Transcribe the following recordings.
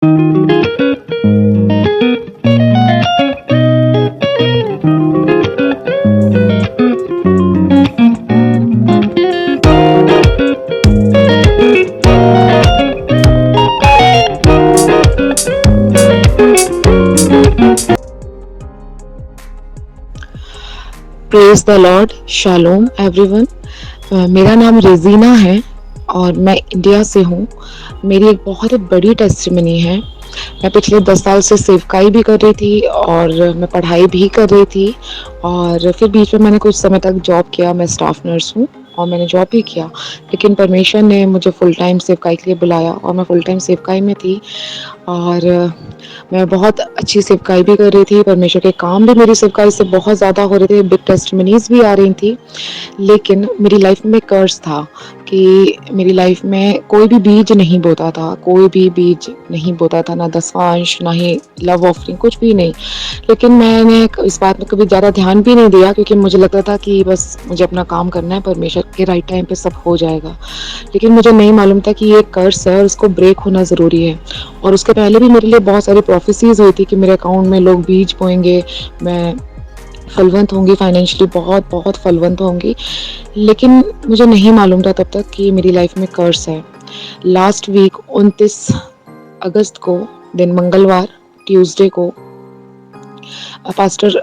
Praise the Lord, shalom everyone. मेरा नाम Regina है और मैं इंडिया से हूँ। मेरी एक बहुत ही बड़ी टेस्टिमनी है। मैं पिछले 10 साल से सेवकाई भी कर रही थी और मैं पढ़ाई भी कर रही थी, और फिर बीच में मैंने कुछ समय तक जॉब किया। मैं स्टाफ नर्स हूँ और मैंने जॉब भी किया, लेकिन परमेश्वर ने मुझे फुल टाइम सेवकाई के लिए बुलाया और मैं फुल टाइम सेवकाई में थी। और मैं बहुत अच्छी सेवकाई भी कर रही थी। परमेश्वर के काम भी मेरी सेवकाई से बहुत ज़्यादा हो रहे थे, बिग टेस्टिमनीज भी आ रही थी। लेकिन मेरी लाइफ में कर्ज था कि मेरी लाइफ में कोई भी बीज नहीं बोता था, कोई भी बीज नहीं बोता था, ना दसवां अंश, ना ही लव ऑफरिंग, कुछ भी नहीं। लेकिन मैंने इस बात में कभी ज़्यादा ध्यान भी नहीं दिया, क्योंकि मुझे लगता था कि बस मुझे अपना काम करना है, परमेश्वर के राइट टाइम पे सब हो जाएगा। लेकिन मुझे नहीं मालूम था कि ये कर्ज है और उसको ब्रेक होना ज़रूरी है। और उसके पहले भी मेरे लिए बहुत सारी प्रोफेसीज हुई थी कि मेरे अकाउंट में लोग बीज बोएंगे, मैं फलवंत होंगी, फाइनेंशियली बहुत बहुत फलवंत होंगी। लेकिन मुझे नहीं मालूम था तब तक कि मेरी लाइफ में कर्ज है। लास्ट वीक 29 अगस्त को, दिन मंगलवार, ट्यूसडे को, pastor,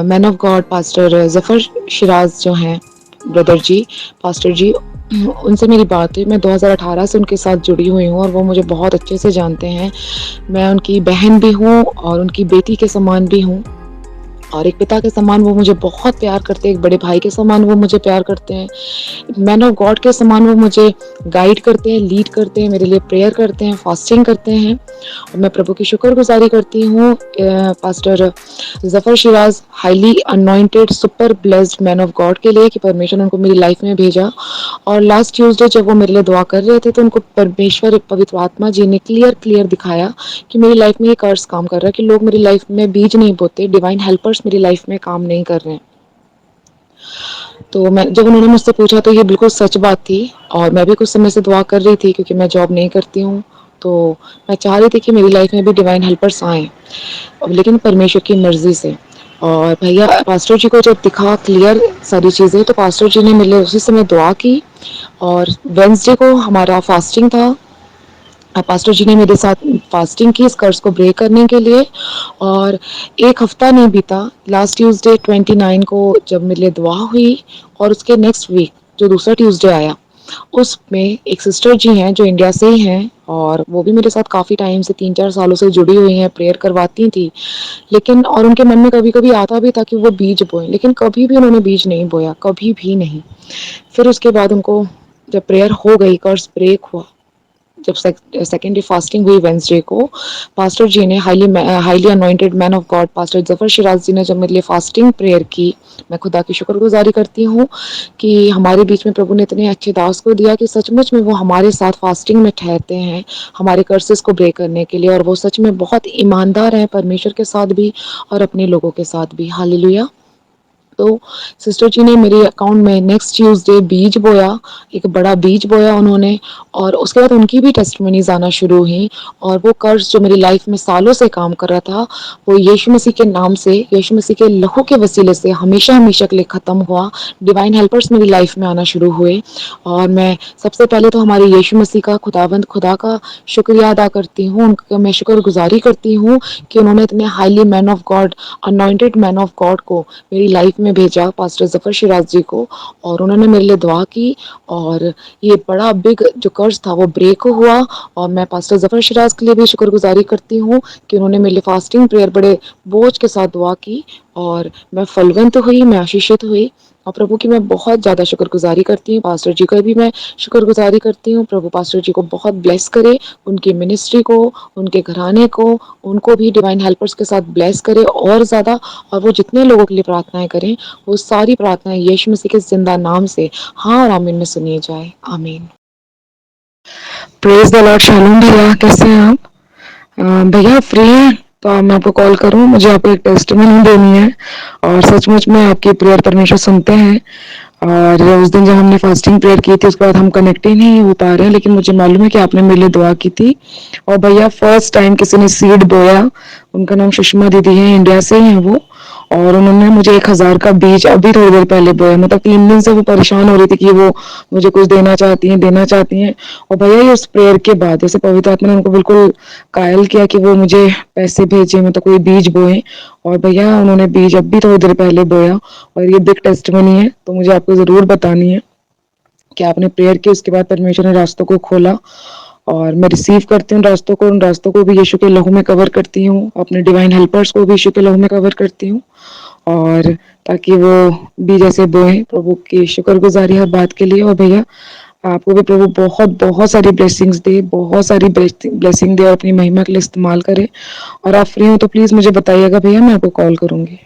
man of God pastor Zafar Siraj जो हैं, ब्रदर जी, पास्टर जी, उनसे मेरी बात हुई। मैं 2018 से उनके साथ जुड़ी हुई हूँ और वो मुझे बहुत अच्छे से जानते हैं। मैं उनकी बहन भी हूँ और उनकी बेटी के समान भी हूँ, और एक पिता के समान वो मुझे बहुत प्यार करते हैं, एक बड़े भाई के समान वो मुझे प्यार करते हैं, मैन ऑफ गॉड के समान वो मुझे गाइड करते हैं, लीड करते हैं, मेरे लिए प्रेयर करते हैं, फास्टिंग करते हैं। और मैं प्रभु की शुक्रगुजारी करती हूँ pastor Zafar Siraj, highly anointed super blessed man of God के लिए, कि परमेश्वर ने उनको मेरी लाइफ में भेजा। और लास्ट ट्यूसडे जब वो मेरे लिए दुआ कर रहे थे, तो उनको परमेश्वर, पवित्र आत्मा जी ने क्लियर दिखाया कि मेरी लाइफ में ये कर्ज काम कर रहा है, कि लोग मेरी लाइफ में बीज नहीं बोते, डिवाइन हेल्पर्स मेरी लाइफ में काम नहीं कर रहे हैं। तो मैं, जब उन्होंने मुझसे पूछा तो ये बिल्कुल सच बात थी। और मैं भी कुछ समय से दुआ कर रही थी, क्योंकि मैं जॉब नहीं करती हूँ, तो मैं चाह रही थी कि मेरी लाइफ में भी डिवाइन हेल्पर्स आएँ, लेकिन परमेश्वर की मर्जी से। और भैया पास्टर जी को जब दिखा क्लियर सारी चीज़ें, तो पास्टर जी ने मेरे लिए उसी समय दुआ की। और वेंसडे को हमारा फास्टिंग था। पास्टर जी ने मेरे साथ फास्टिंग की इस कर्ज को ब्रेक करने के लिए। और एक हफ्ता नहीं बीता, लास्ट ट्यूसडे 29 को जब मेरे लिए दुआ हुई, और उसके नेक्स्ट वीक जो दूसरा ट्यूसडे आया, उसमें एक सिस्टर जी हैं जो इंडिया से ही हैं, और वो भी मेरे साथ काफ़ी टाइम से, 3-4 सालों से जुड़ी हुई हैं, प्रेयर करवाती थी। लेकिन और उनके मन में कभी कभी आता भी था कि वो बीज बोएं, लेकिन कभी भी उन्होंने बीज नहीं बोया, कभी भी नहीं। फिर उसके बाद उनको, जब प्रेयर हो गई, कर्ज ब्रेक हुआ, जब सेकेंड डे फास्टिंग हुई वेंसडे को, पास्टर जी ने, highly anointed man of God pastor Zafar Shiraz ji ने जब मेरे लिए फास्टिंग प्रेयर की, मैं खुदा की शुक्रगुजारी करती हूँ कि हमारे बीच में प्रभु ने इतने अच्छे दास को दिया कि सचमुच में वो हमारे साथ फास्टिंग में ठहरते हैं हमारे कर्सेस को ब्रेक करने के लिए, और वो सच में बहुत ईमानदार हैं, परमेश्वर के साथ भी और अपने लोगों के साथ भी। हालेलुया। तो सिस्टर जी ने मेरे अकाउंट में नेक्स्ट ट्यूसडे बीज बोया, एक बड़ा बीज बोया उन्होंने। और उसके बाद उनकी भी टेस्टिमनीज आना शुरू हुई, और वो कर्ज जो मेरी लाइफ में सालों से काम कर रहा था, वो यीशु मसीह के नाम से, यीशु मसीह के लहू के वसीले से हमेशा हमेशा के लिए ख़त्म हुआ। डिवाइन हेल्पर्स मेरी लाइफ में आना शुरू हुए। और मैं सबसे पहले तो हमारे यीशु मसीह का, खुदावंद खुदा का शुक्रिया अदा करती हूँ, उनका मैं शुक्रगुजारी करती हूँ कि उन्होंने इतने highly man of God, anointed man of God को मेरी लाइफ में भेजा, पास्टर जफर शिराज जी को, और उन्होंने मेरे लिए दुआ की। और ये बड़ा बिग जो कर्ज था वो ब्रेक हुआ। और मैं पास्टर जफर शिराज के लिए भी शुक्रगुजारी करती हूँ कि उन्होंने मेरे लिए फास्टिंग प्रेयर बड़े बोझ के साथ दुआ की, और मैं फलवंत हुई, मैं आशीषित हुई। और प्रभु की मैं बहुत ज़्यादा शुक्रगुजारी करती हूँ। पास्टर जी का भी मैं शुक्रगुजारी करती हूँ। प्रभु पास्टर जी को बहुत ब्लेस करे, उनकी मिनिस्ट्री को, उनके घराने को, उनको भी डिवाइन हेल्पर्स के साथ ब्लेस करे और ज़्यादा। और वो जितने लोगों के लिए प्रार्थनाएं करें, वो सारी प्रार्थनाएं यीशु मसीह के जिंदा नाम से हाँ और आमीन में सुनिए जाए। आमीन। Praise the Lord. शालोम भैया, कैसे हैं आप? भैया फ्री हैं तो मैं आपको कॉल करूं, मुझे आपको एक टेस्टिमनी देनी है, और सचमुच में आपकी प्रेयर परमेश्वर सुनते हैं। और उस दिन जब हमने फास्टिंग प्रेयर की थी उसके बाद हम कनेक्ट ही नहीं हो पा रहे हैं, लेकिन मुझे मालूम है कि आपने मेरे लिए दुआ की थी। और भैया फर्स्ट टाइम किसी ने सीड बोया, उनका नाम सुषमा दीदी है, इंडिया से ही हैं वो, और उन्होंने मुझे 1000 का बीज अभी थोड़ी देर पहले बोया। मतलब 3 दिन से वो परेशान हो रही थी कि वो मुझे कुछ देना चाहती हैं। और भैया ये उस प्रेयर के बाद जैसे पवित्र आत्मा ने उनको बिल्कुल कायल किया कि वो मुझे पैसे भेजे, मतलब कोई बीज बोए। और भैया उन्होंने बीज अभी थोड़ी देर पहले बोया, और ये बिग टेस्टमनी है, तो मुझे आपको ज़रूर बतानी है कि आपने प्रेयर की, उसके बाद परमेश्वर ने रास्तों को खोला। और मैं रिसीव करती हूँ रास्तों को, उन रास्तों को भी यीशु के लहू में कवर करती हूँ, अपने डिवाइन हेल्पर्स को भी यीशु के लहू में कवर करती हूँ, और ताकि वो भी जैसे बोए। प्रभु की शुक्रगुजारी हर बात के लिए। और भैया आपको भी प्रभु बहुत बहुत सारी ब्लेसिंग्स दे, बहुत सारी ब्लेसिंग दे, और अपनी महिमा के लिए इस्तेमाल करे। और आप फ्री हो तो प्लीज़ मुझे बताइएगा भैया, मैं आपको कॉल करूँगी।